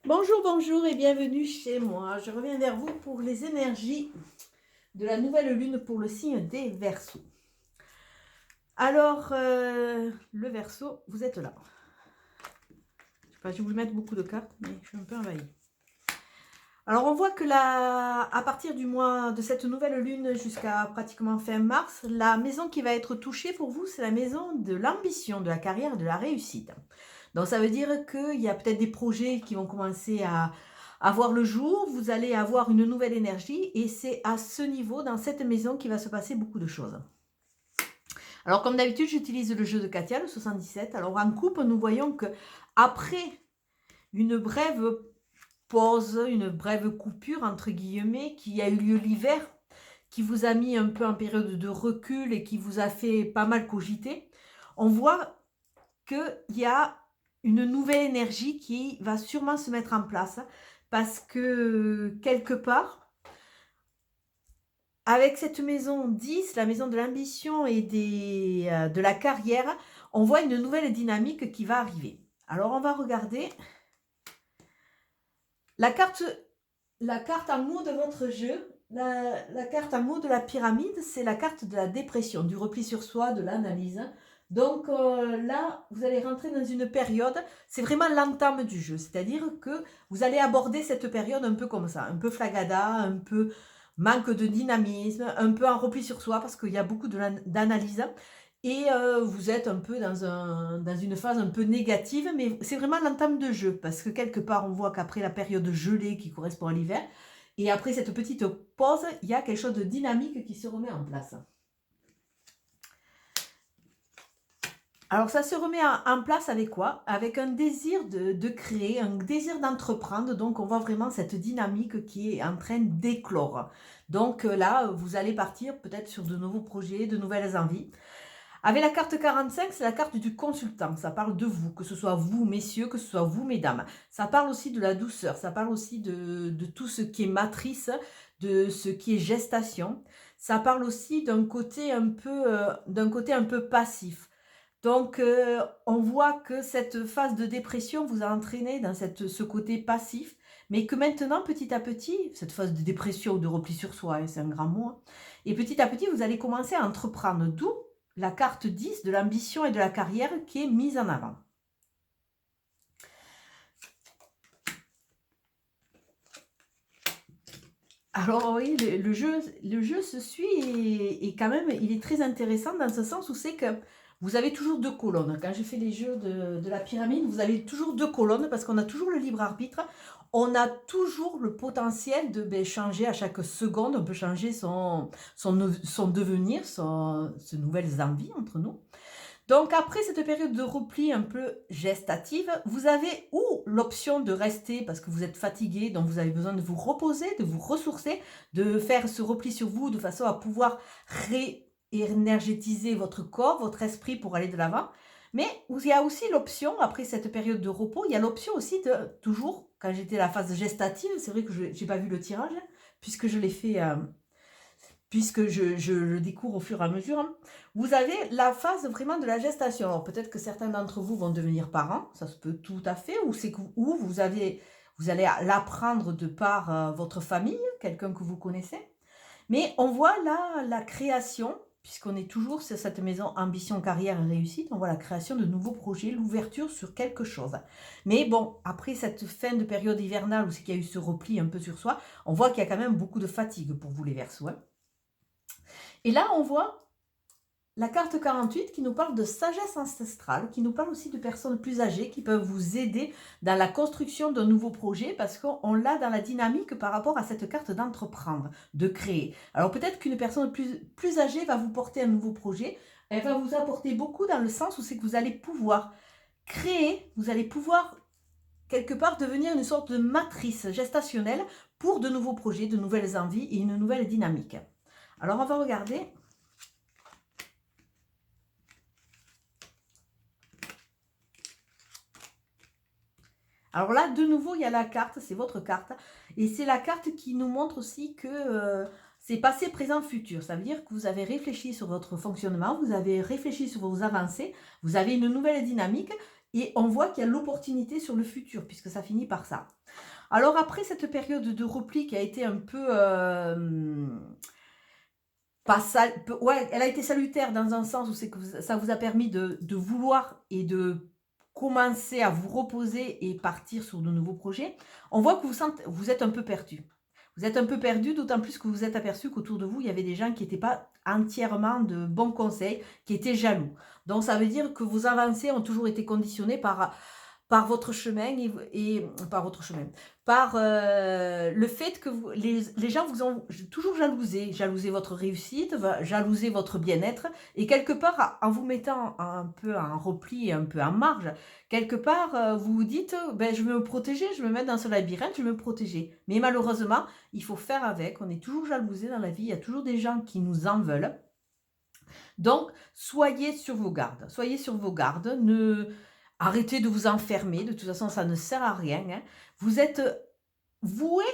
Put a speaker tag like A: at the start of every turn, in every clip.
A: Bonjour, bonjour et bienvenue chez moi. Je reviens vers vous pour les énergies de la nouvelle lune pour le signe des Verseaux. Alors, le Verseau, vous êtes là. Je sais pas, je vais vous mettre beaucoup de cartes, mais je suis un peu envahie. Alors, on voit que à partir du mois de cette nouvelle lune jusqu'à pratiquement fin mars, la maison qui va être touchée pour vous, c'est la maison de l'ambition, de la carrière, de la réussite. Donc, ça veut dire qu'il y a peut-être des projets qui vont commencer à voir le jour, vous allez avoir une nouvelle énergie et c'est à ce niveau, dans cette maison, qu'il va se passer beaucoup de choses. Alors, comme d'habitude, j'utilise le jeu de Katia, le 77. Alors, en coupe, nous voyons que après une brève pause, une brève coupure, entre guillemets, qui a eu lieu l'hiver, qui vous a mis un peu en période de recul et qui vous a fait pas mal cogiter, on voit qu'il y a une nouvelle énergie qui va sûrement se mettre en place parce que quelque part, avec cette maison 10, la maison de l'ambition et de la carrière, on voit une nouvelle dynamique qui va arriver. Alors, on va regarder la carte amour de votre jeu. La carte amour de la pyramide, c'est la carte de la dépression, du repli sur soi, de l'analyse. Donc là, vous allez rentrer dans une période, c'est vraiment l'entame du jeu, c'est-à-dire que vous allez aborder cette période un peu comme ça, un peu flagada, un peu manque de dynamisme, un peu en repli sur soi parce qu'il y a beaucoup d'analyse et vous êtes un peu dans une phase un peu négative, mais c'est vraiment l'entame de jeu parce que quelque part on voit qu'après la période gelée qui correspond à l'hiver, et après cette petite pause, il y a quelque chose de dynamique qui se remet en place. Alors ça se remet en place avec quoi? Avec un désir de créer, un désir d'entreprendre. Donc on voit vraiment cette dynamique qui est en train d'éclore. Donc là, vous allez partir peut-être sur de nouveaux projets, de nouvelles envies. Avec la carte 45, c'est la carte du consultant. Ça parle de vous, que ce soit vous, messieurs, que ce soit vous, mesdames. Ça parle aussi de la douceur, ça parle aussi de tout ce qui est matrice, de ce qui est gestation. Ça parle aussi d'un côté un peu passif. Donc, on voit que cette phase de dépression vous a entraîné dans ce côté passif, mais que maintenant, petit à petit, cette phase de dépression ou de repli sur soi, hein, c'est un grand mot, hein, et petit à petit, vous allez commencer à entreprendre, d'où la carte 10 de l'ambition et de la carrière qui est mise en avant. Alors oui, le jeu se suit et quand même, il est très intéressant dans ce sens où c'est que vous avez toujours deux colonnes. Quand je fais les jeux de la pyramide, vous avez toujours deux colonnes parce qu'on a toujours le libre arbitre. On a toujours le potentiel de changer à chaque seconde. On peut changer son devenir, ses nouvelles envies entre nous. Donc après cette période de repli un peu gestative, vous avez ou l'option de rester parce que vous êtes fatigué, donc vous avez besoin de vous reposer, de vous ressourcer, de faire ce repli sur vous de façon à pouvoir réénergétiser votre corps, votre esprit pour aller de l'avant. Mais il y a aussi l'option, après cette période de repos, il y a l'option aussi de, toujours, quand j'étais à la phase gestative, c'est vrai que je n'ai pas vu le tirage, puisque je l'ai fait... puisque je le découvre au fur et à mesure, hein. Vous avez la phase vraiment de la gestation. Alors peut-être que certains d'entre vous vont devenir parents, ça se peut tout à fait, ou c'est que vous allez l'apprendre de par votre famille, quelqu'un que vous connaissez. Mais on voit là la création, puisqu'on est toujours sur cette maison ambition, carrière et réussite, on voit la création de nouveaux projets, l'ouverture sur quelque chose. Mais bon, après cette fin de période hivernale où c'est qu'il y a eu ce repli un peu sur soi, on voit qu'il y a quand même beaucoup de fatigue pour vous les Verseaux, hein. Et là, on voit la carte 48 qui nous parle de sagesse ancestrale, qui nous parle aussi de personnes plus âgées qui peuvent vous aider dans la construction d'un nouveau projet parce qu'on l'a dans la dynamique par rapport à cette carte d'entreprendre, de créer. Alors peut-être qu'une personne plus âgée va vous porter un nouveau projet, elle va vous apporter beaucoup dans le sens où c'est que vous allez pouvoir créer, vous allez pouvoir quelque part devenir une sorte de matrice gestationnelle pour de nouveaux projets, de nouvelles envies et une nouvelle dynamique. Alors on va regarder. Alors là, de nouveau, il y a la carte, c'est votre carte. Et c'est la carte qui nous montre aussi que c'est passé, présent, futur. Ça veut dire que vous avez réfléchi sur votre fonctionnement, vous avez réfléchi sur vos avancées, vous avez une nouvelle dynamique Et on voit qu'il y a l'opportunité sur le futur, puisque ça finit par ça. Alors après cette période de repli qui a été un peu, pas sal ouais, elle a été salutaire dans un sens où c'est que ça vous a permis de vouloir et de commencer à vous reposer et partir sur de nouveaux projets. On voit que vous êtes un peu perdu. Vous êtes un peu perdu, d'autant plus que vous vous êtes aperçu qu'autour de vous, il y avait des gens qui n'étaient pas entièrement de bons conseils, qui étaient jaloux. Donc ça veut dire que vos avancées ont toujours été conditionnées par votre chemin par votre chemin, par le fait que les gens vous ont toujours jalousé votre réussite, jalousé votre bien-être, et quelque part, en vous mettant un peu en repli et un peu en marge, quelque part, vous vous dites, ben, je vais me protéger, je vais me mettre dans ce labyrinthe, je vais me protéger. Mais malheureusement, il faut faire avec, on est toujours jalousé dans la vie, il y a toujours des gens qui nous en veulent. Donc, soyez sur vos gardes, arrêtez de vous enfermer, de toute façon, ça ne sert à rien, hein. Vous êtes voué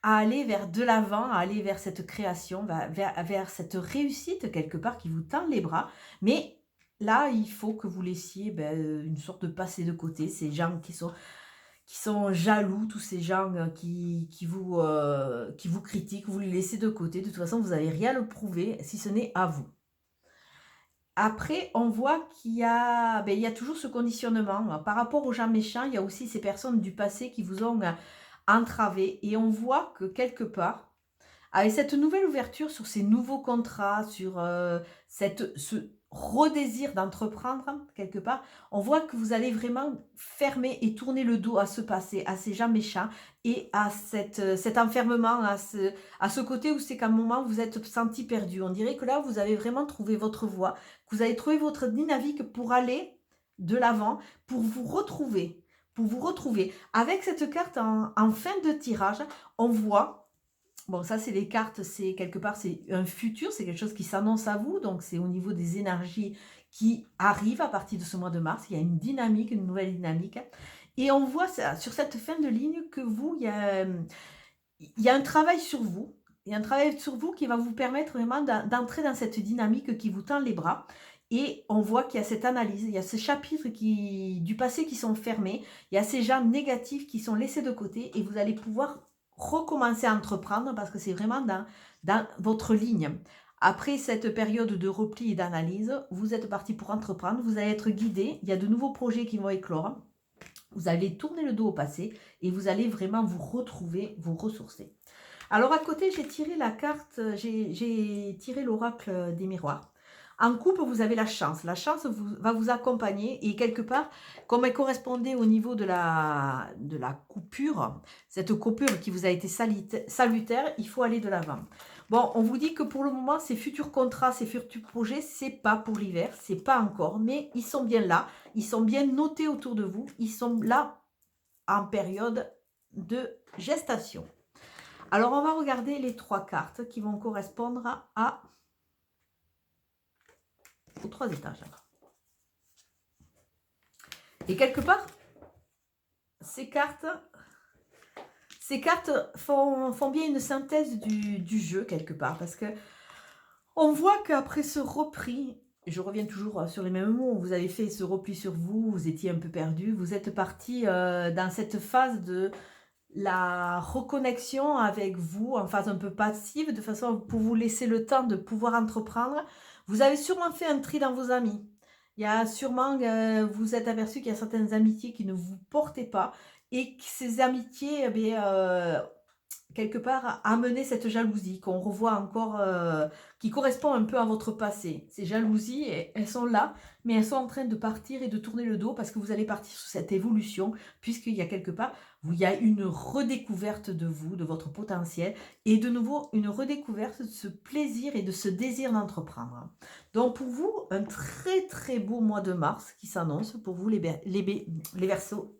A: à aller vers de l'avant, à aller vers cette création, vers cette réussite quelque part qui vous tend les bras. Mais là, il faut que vous laissiez une sorte de passer de côté ces gens qui sont jaloux, tous ces gens qui vous critiquent, vous les laissez de côté. De toute façon, vous n'avez rien à le prouver si ce n'est à vous. Après, on voit il y a toujours ce conditionnement. Par rapport aux gens méchants, il y a aussi ces personnes du passé qui vous ont entravé. Et on voit que quelque part, avec cette nouvelle ouverture sur ces nouveaux contrats, sur ce redésir d'entreprendre, quelque part, on voit que vous allez vraiment fermer et tourner le dos à ce passé, à ces gens méchants et à cet enfermement, à ce côté où c'est qu'à un moment vous êtes senti perdu. On dirait que là, vous avez vraiment trouvé votre voie, que vous avez trouvé votre dynamique pour aller de l'avant, pour vous retrouver. Avec cette carte en fin de tirage, on voit. Bon, ça, c'est les cartes, c'est quelque part, c'est un futur, c'est quelque chose qui s'annonce à vous. Donc, c'est au niveau des énergies qui arrivent à partir de ce mois de mars. Il y a une dynamique, une nouvelle dynamique. Et on voit sur cette fin de ligne que il y a un travail sur vous. Il y a un travail sur vous qui va vous permettre vraiment d'entrer dans cette dynamique qui vous tend les bras. Et on voit qu'il y a cette analyse, il y a ces chapitres du passé qui sont fermés, il y a ces gens négatifs qui sont laissés de côté et vous allez pouvoir recommencer à entreprendre parce que c'est vraiment dans votre ligne. Après cette période de repli et d'analyse, vous êtes parti pour entreprendre, vous allez être guidé, il y a de nouveaux projets qui vont éclore, vous allez tourner le dos au passé et vous allez vraiment vous retrouver, vous ressourcer. Alors à côté, j'ai tiré la carte, j'ai tiré l'oracle des miroirs. En couple, vous avez la chance. La chance va vous accompagner et quelque part, comme elle correspondait au niveau de la coupure, cette coupure qui vous a été salutaire, il faut aller de l'avant. Bon, on vous dit que pour le moment, ces futurs contrats, ces futurs projets, c'est pas pour l'hiver, c'est pas encore, mais ils sont bien là, ils sont bien notés autour de vous, ils sont là en période de gestation. Alors, on va regarder les 3 cartes qui vont correspondre aux 3 étages. Et quelque part, ces cartes font bien une synthèse du jeu, quelque part, parce que on voit qu'après ce repli, je reviens toujours sur les mêmes mots, vous avez fait ce repli sur vous, vous étiez un peu perdu, vous êtes parti dans cette phase de la reconnexion avec vous, en phase un peu passive, de façon pour vous laisser le temps de pouvoir entreprendre. Vous avez sûrement fait un tri dans vos amis. Il y a sûrement, vous êtes aperçu qu'il y a certaines amitiés qui ne vous portaient pas et que ces amitiés, quelque part, amener cette jalousie qu'on revoit encore, qui correspond un peu à votre passé. Ces jalousies, elles sont là, mais elles sont en train de partir et de tourner le dos parce que vous allez partir sur cette évolution, puisqu'il y a quelque part, il y a une redécouverte de vous, de votre potentiel, et de nouveau, une redécouverte de ce plaisir et de ce désir d'entreprendre. Donc pour vous, un très très beau mois de mars qui s'annonce pour vous les Verseaux.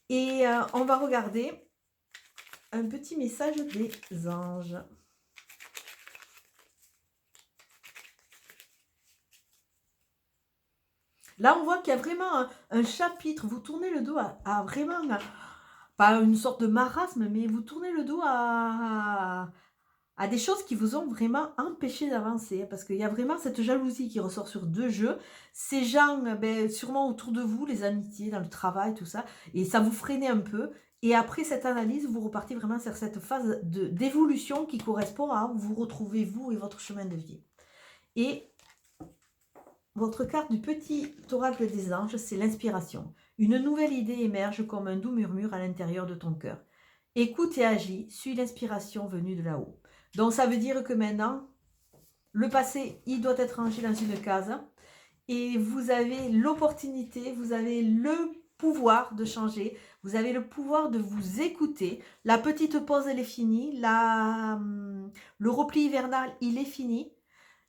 A: Et on va regarder un petit message des anges. Là, on voit qu'il y a vraiment un chapitre. Vous tournez le dos à vraiment, pas une sorte de marasme, mais vous tournez le dos à à des choses qui vous ont vraiment empêché d'avancer. Parce qu'il y a vraiment cette jalousie qui ressort sur 2 jeux. Ces gens, ben, sûrement autour de vous, les amitiés, dans le travail, tout ça, et ça vous freinait un peu. Et après cette analyse, vous repartez vraiment sur cette phase d'évolution qui correspond à où vous retrouvez vous et votre chemin de vie. Et votre carte du petit oracle des anges, c'est l'inspiration. Une nouvelle idée émerge comme un doux murmure à l'intérieur de ton cœur. Écoute et agis, suis l'inspiration venue de là-haut. Donc ça veut dire que maintenant, le passé, il doit être rangé dans une case. Et vous avez l'opportunité, vous avez le pouvoir de changer. Vous avez le pouvoir de vous écouter. La petite pause, elle est finie. Le repli hivernal, il est fini.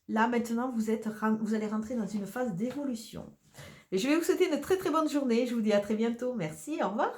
A: Là, maintenant, vous allez rentrer dans une phase d'évolution. Et je vais vous souhaiter une très très bonne journée. Je vous dis à très bientôt. Merci, au revoir.